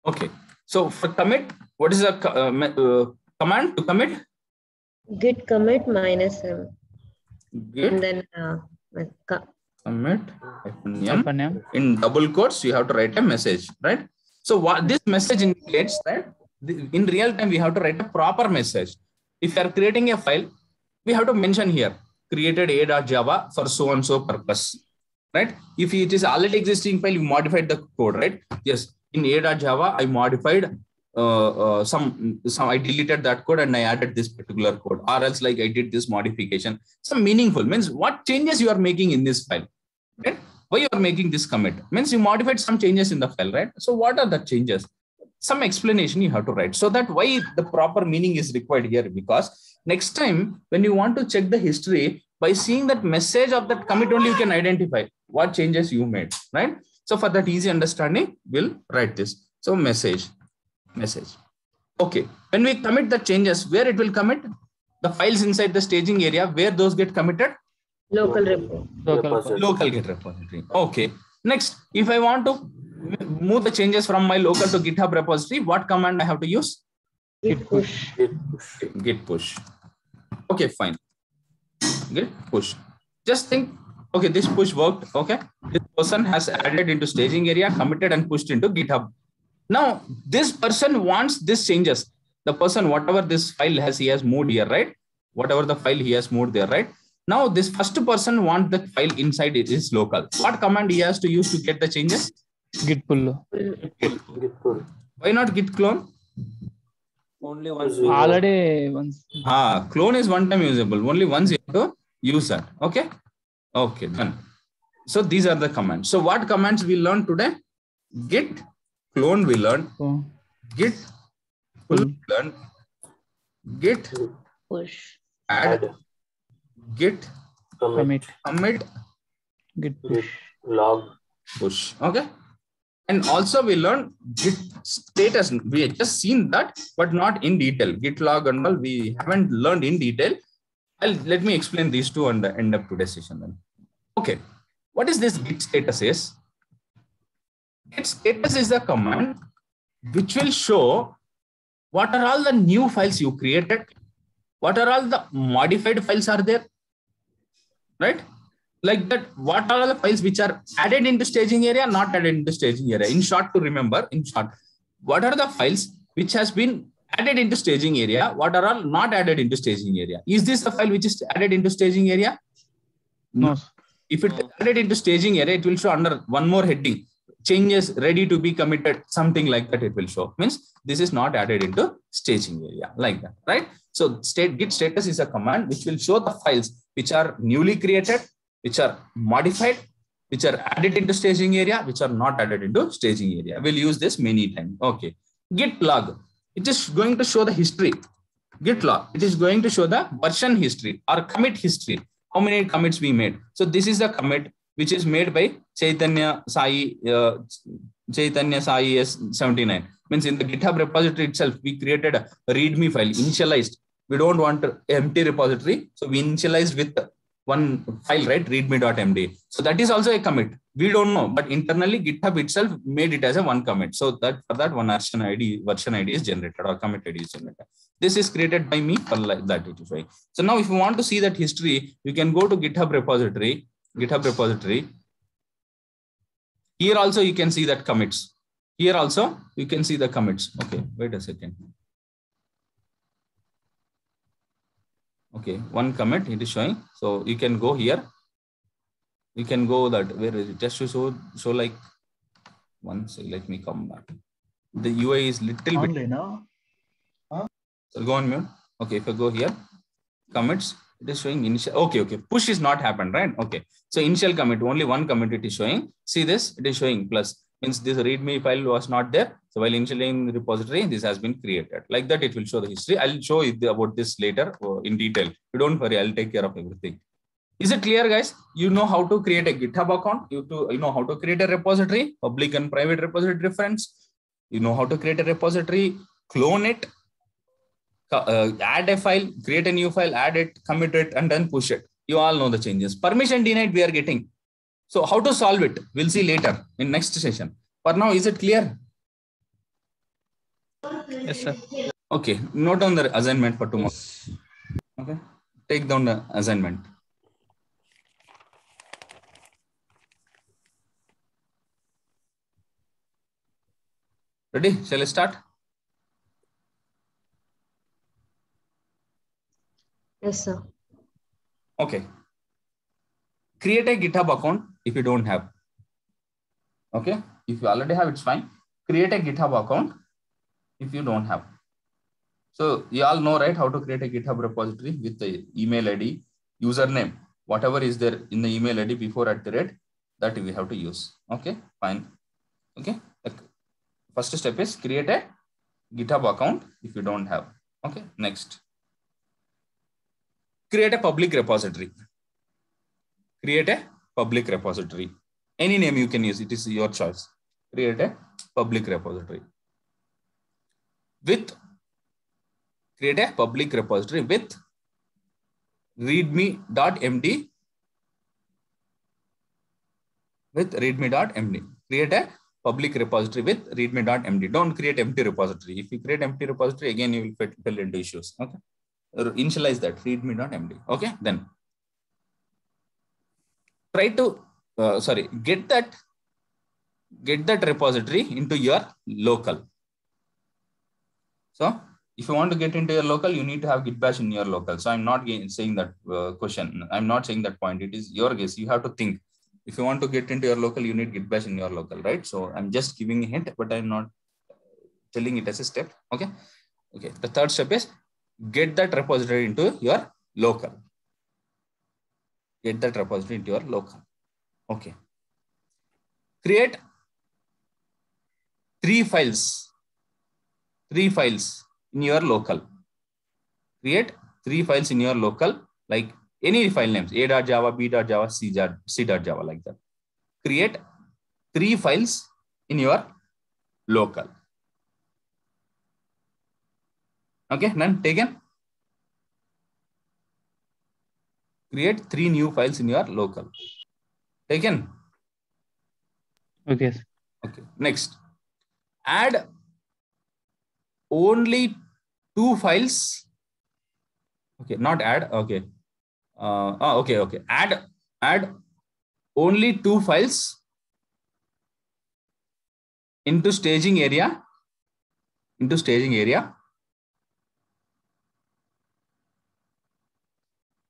Okay. So for commit, what is the command to commit? Git commit -m. Git And then commit -m. In double quotes, you have to write a message, right? So what this message indicates that in real time, we have to write a proper message. If you are creating a file, we have to mention here, created a.java for so and so purpose, right? If it is already existing file, you modified the code, right? Yes, in a.java, I modified some I deleted that code and I added this particular code, or else like I did this modification. Some meaningful means what changes you are making in this file, right? Why you are making this commit means you modified some changes in the file, right? So what are the changes? Some explanation you have to write, so that why the proper meaning is required here, because next time when you want to check the history, by seeing that message of that commit only you can identify what changes you made, right? So for that easy understanding, we'll write this. So message. Okay, when we commit the changes, where it will commit? The files inside the staging area, where those get committed? Local repo. Local Git repository. Okay. Next, if I want to move the changes from my local to GitHub repository, what command I have to use? Git push. Git push. Okay, fine. Git push. Just think, okay, this push worked. Okay, this person has added into staging area, committed and pushed into GitHub. Now, this person wants these changes. The person, whatever this file has, he has moved here, right? Whatever the file he has moved there, right? Now, this first person wants the file inside it is local. What command he has to use to get the changes? Git pull. Why not git clone? Only once. Already once. Clone is one time usable. Only once you have to use that. Okay. Okay, done. So these are the commands. So what commands we learned today? Git clone we learned. Git pull we learned. Git push. Add. Git commit. Git push. Log push. Okay. And also we learned Git status. We have just seen that, but not in detail. Git log and all we haven't learned in detail. Let me explain these two on the end of today's session then. Okay. What is this Git status is? Git status is a command which will show what are all the new files you created, what are all the modified files are there, right? Like that, what are all the files which are added into staging area, not added into staging area. In short, to remember, in short, what are the files which has been added into staging area, what are all not added into staging area? Is this the file which is added into staging area? No. If it is added into staging area, it will show under one more heading, changes ready to be committed, something like that it will show. Means this is not added into staging area, like that, right? So git status is a command which will show the files which are newly created, which are modified, which are added into staging area, which are not added into staging area. We'll use this many times. Okay. Git log. It is going to show the history. Git log. It is going to show the version history or commit history. How many commits we made. So this is the commit which is made by Chaitanya Sai S79. Means in the GitHub repository itself, we created a README file, initialized. We don't want an empty repository. So we initialized with one file, right? readme.md. So that is also a commit. We don't know, but internally GitHub itself made it as a one commit. So that for that one version ID is generated or commit ID is generated. This is created by me for like that it is right. So now if you want to see that history, you can go to GitHub repository. Here also you can see that commits. Here also you can see the commits. Okay, wait a second. Okay, one commit it is showing. So you can go here. You can go that where is it? Just to show like once. Let me come back. The UI is little bit. So go on mute. Okay, if I go here, commits, it is showing initial. Okay. Push is not happened, right? Okay. So initial commit, only one commit it is showing. See this, it is showing plus. Means this README file was not there. So while initially in the repository, this has been created. Like that, it will show the history. I'll show you about this later in detail. You don't worry, I'll take care of everything. Is it clear, guys? You know how to create a GitHub account. You know how to create a repository, public and private repository reference. You know how to create a repository, clone it, add a file, create a new file, add it, commit it, and then push it. You all know the changes. Permission denied we are getting. So how to solve it? We'll see later in next session. For now, is it clear? Yes, sir. Okay, note down the assignment for tomorrow. Okay, take down the assignment. Ready? Shall I start? Yes, sir. Okay. Create a GitHub account if you don't have. Okay. If you already have, it's fine. Create a GitHub account if you don't have. So you all know, right, how to create a GitHub repository with the email ID, username, whatever is there in the email ID before @ that we have to use. Okay, fine. Okay. First step is create a GitHub account if you don't have. Okay. Next. Create a public repository. Create a public repository. Any name you can use. It is your choice. Create a public repository. Create a public repository with readme.md. Create a public repository with readme.md. Don't create empty repository. If you create empty repository, again, you will fill into issues. Okay. Initialize that readme.md. Okay. Then try to, get that repository into your local. So if you want to get into your local, you need to have Git bash in your local. So I'm not saying that question. I'm not saying that point. It is your guess. You have to think. If you want to get into your local, you need Git bash in your local, right? So I'm just giving a hint, but I'm not telling it as a step. Okay. Okay. The third step is get that repository into your local. Get that repository into your local. Okay. Create 3 files. 3 files in your local. Create 3 files in your local, like any file names, a.java, b.java, c.java, like that. Create 3 files in your local. Okay, none taken? Create 3 new files in your local. Taken? Okay. Okay, next. Add only 2 files. Okay, not add. Okay. Okay. Add only 2 files into staging area.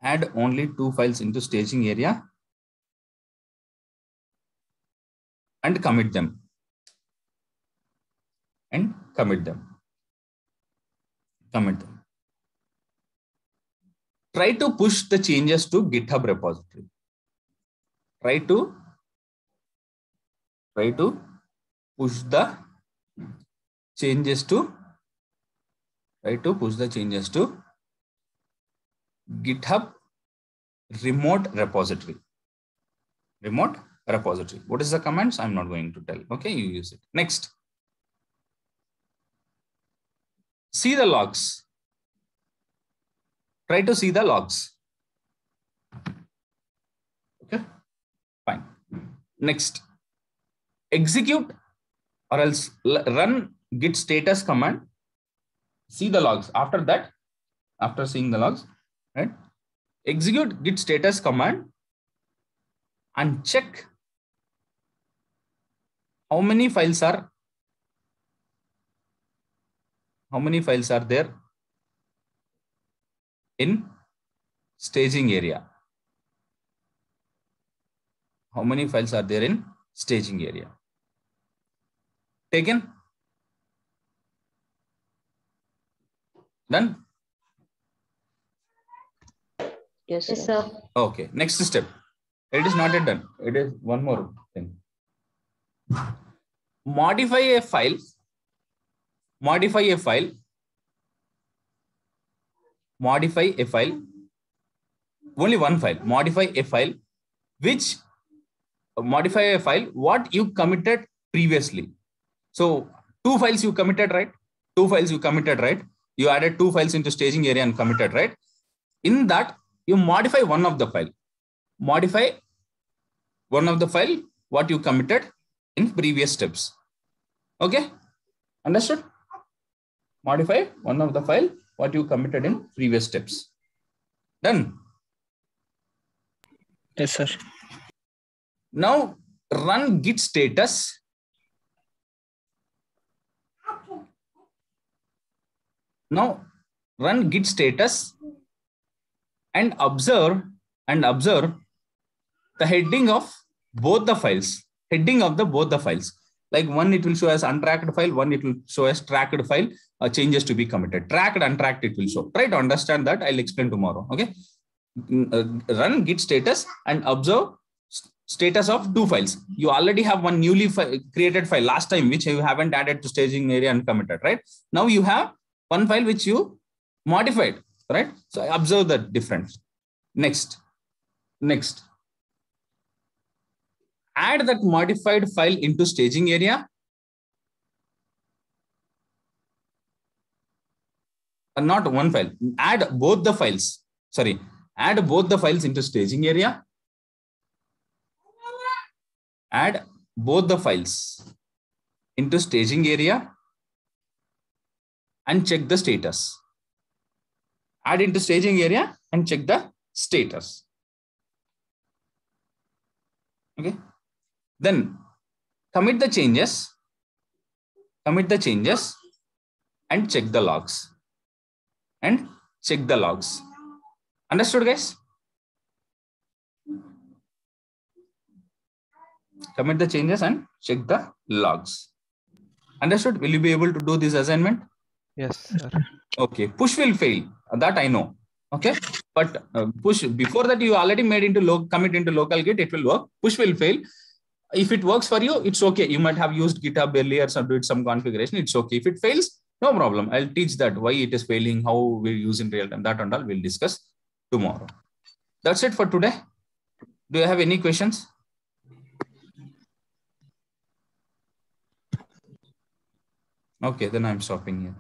Add only 2 files into staging area and commit them. Try to push the changes to GitHub repository. Try to push the changes to GitHub remote repository. What is the commands? I'm not going to tell. Okay, you use it. Next. See the logs. Try to see the logs. Okay, fine. Next. Execute or else run git status command. See the logs. After that, after seeing the logs, right? Execute git status command and check how many files are there in staging area. How many files are there in staging area? Taken? Done? Yes, sir. Okay, next step. It is not yet done. It is one more thing. Modify a file. Only one file. Modify a file what you committed previously. So 2 files you committed, right? You added 2 files into staging area and committed, right? In that, you modify one of the file. What you committed in previous steps. Okay, understood? modify one of the file what you committed in previous steps. Done. Yes, sir. Now run git status. Now run git status and observe the heading of both the files. Heading of both the files. Like one it will show as untracked file, one it will show as tracked file, changes to be committed. Tracked, untracked it will show. Try to understand that. I'll explain tomorrow. Okay. Run git status and observe status of two files. You already have one newly created file last time, which you haven't added to staging area and committed, right? Now you have one file which you modified, right? So observe the difference. Next. Add that modified file into staging area. Not one file. Add both the files. Sorry. Add both the files into staging area. Add both the files into staging area and check the status. Add into staging area and check the status. Okay. Then commit the changes and check the logs. Understood, guys? Commit the changes and check the logs. Understood? Will you be able to do this assignment? Yes, sir. Okay. Push will fail. That I know. Okay. But push, before that you already made into commit into local git, it will work. Push will fail. If it works for you, it's okay. You might have used GitHub earlier, so did some configuration. It's okay. If it fails, no problem. I'll teach that why it is failing, how we use in real time. That and all we'll discuss tomorrow. That's it for today. Do you have any questions? Okay, then I'm stopping here.